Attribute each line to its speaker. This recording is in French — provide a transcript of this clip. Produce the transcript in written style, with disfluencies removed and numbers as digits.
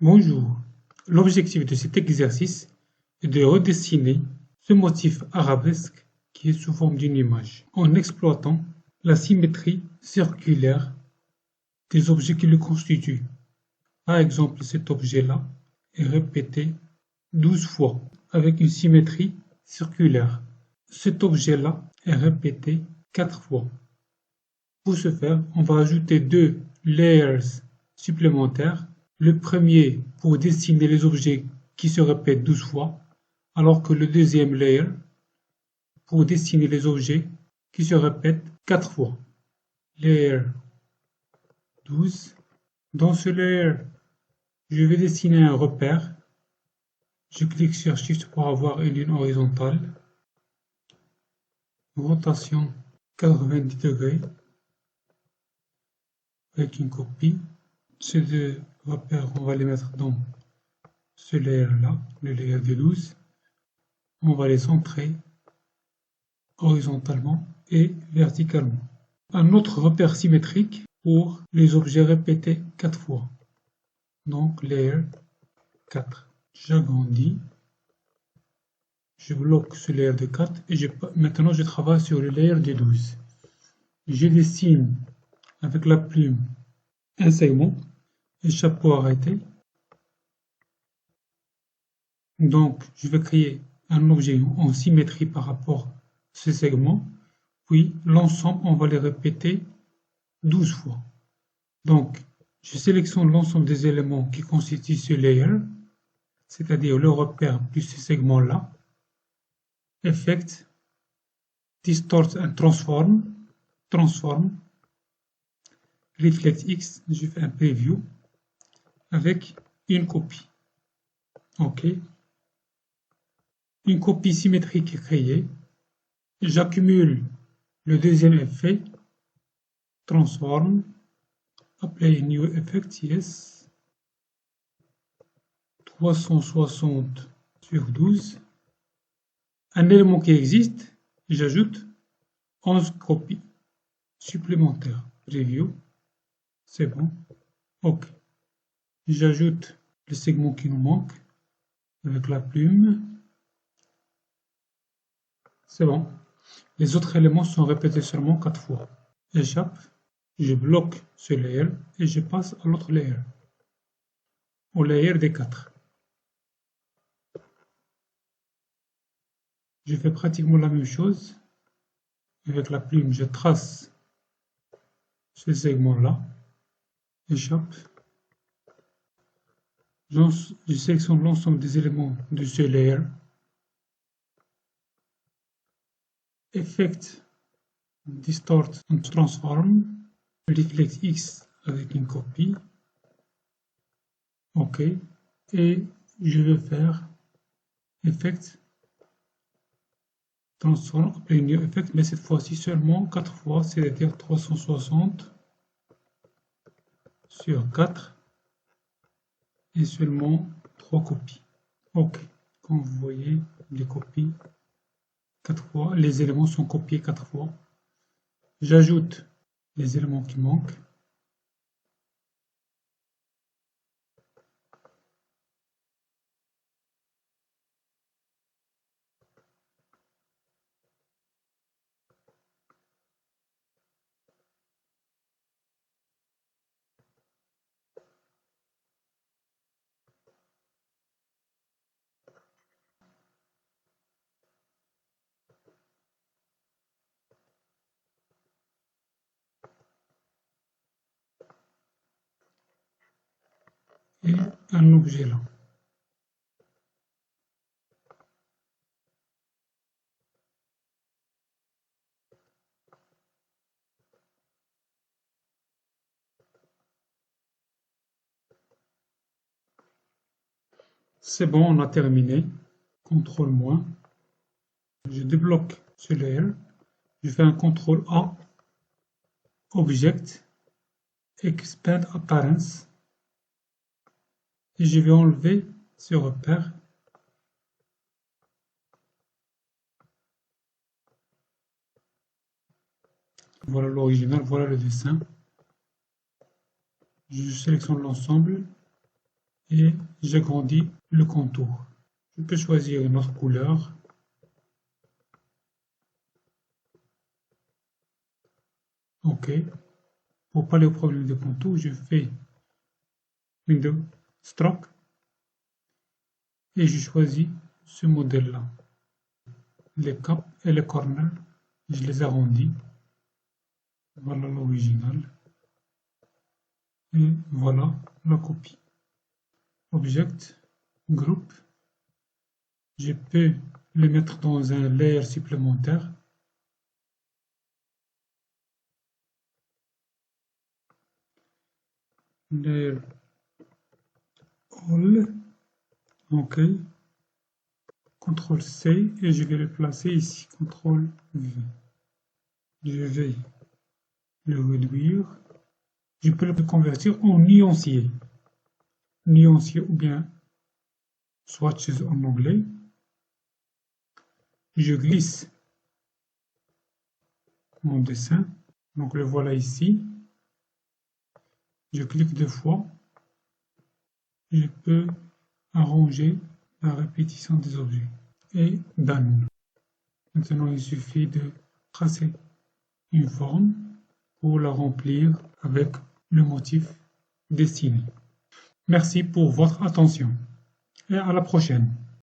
Speaker 1: Bonjour. L'objectif de cet exercice est de redessiner ce motif arabesque qui est sous forme d'une image, en exploitant la symétrie circulaire des objets qui le constituent. Par exemple, cet objet-là est répété 12 fois avec une symétrie circulaire. Cet objet-là est répété 4 fois. Pour ce faire, on va ajouter 2 layers supplémentaires. Le premier pour dessiner les objets qui se répètent 12 fois, alors que le deuxième layer pour dessiner les objets qui se répètent 4 fois. Layer 12. Dans ce layer, je vais dessiner un repère. Je clique sur Shift pour avoir une ligne horizontale. Rotation 90 degrés avec une copie. Ces deux repères, on va les mettre dans ce layer-là, le layer de 12. On va les centrer horizontalement et verticalement. Un autre repère symétrique pour les objets répétés 4 fois. Donc layer 4. J'agrandis. Je bloque ce layer de 4 et maintenant je travaille sur le layer de 12. Je dessine avec la plume un segment et chapeau arrêté. Donc je vais créer un objet en symétrie par rapport à ce segment. Puis l'ensemble, on va les répéter 12 fois. Donc je sélectionne l'ensemble des éléments qui constituent ce layer, c'est-à-dire le repère plus ce segment-là. Effect, Distort and Transform, Reflect X, je fais un preview avec une copie. OK. Une copie symétrique est créée. J'accumule le deuxième effet, Transform, Apply New Effect, yes. 360 sur 12. Un élément qui existe, j'ajoute 11 copies supplémentaires. Review, c'est bon. OK. J'ajoute le segment qui nous manque avec la plume. C'est bon. Les autres éléments sont répétés seulement 4 fois. Échappe, je bloque ce layer et je passe à l'autre layer, au layer des 4. Je fais pratiquement la même chose. Avec la plume, je trace ce segment-là. Échappe. Je sélectionne l'ensemble des éléments de ce layer. Effect, Distort and Transform. Reflect X avec une copie. OK. Et je vais faire Effect, Transform, Apply New Effect, mais cette fois-ci seulement 4 fois, c'est-à-dire 360 sur 4 et seulement 3 copies. OK. Comme vous voyez, les copies 4 fois, les éléments sont copiés 4 fois. J'ajoute les éléments qui manquent. Et un objet là. C'est bon, on a terminé. CTRL-. Je débloque ce layer. Je fais un CTRL-A. Object. Expand Appearance. Et je vais enlever ce repère. Voilà l'original, voilà le dessin. Je sélectionne l'ensemble. et j'agrandis le contour. Je peux choisir une autre couleur. OK. Pour pallier au problème de contour, je fais Windows Stroke et je choisis ce modèle-là. Les caps et les corners, je les arrondis. Voilà l'original. Et voilà la copie. Object, Group. Je peux le mettre dans un layer supplémentaire. Layer All. OK. CTRL C et je vais le placer ici. CTRL V. Je vais le réduire. Je peux le convertir en nuancier. Nuancier ou bien swatches en anglais. Je glisse mon dessin. Donc le voilà ici. Je clique 2 fois. Je peux arranger la répétition des objets. Et done. Maintenant, il suffit de tracer une forme pour la remplir avec le motif dessiné. Merci pour votre attention et à la prochaine.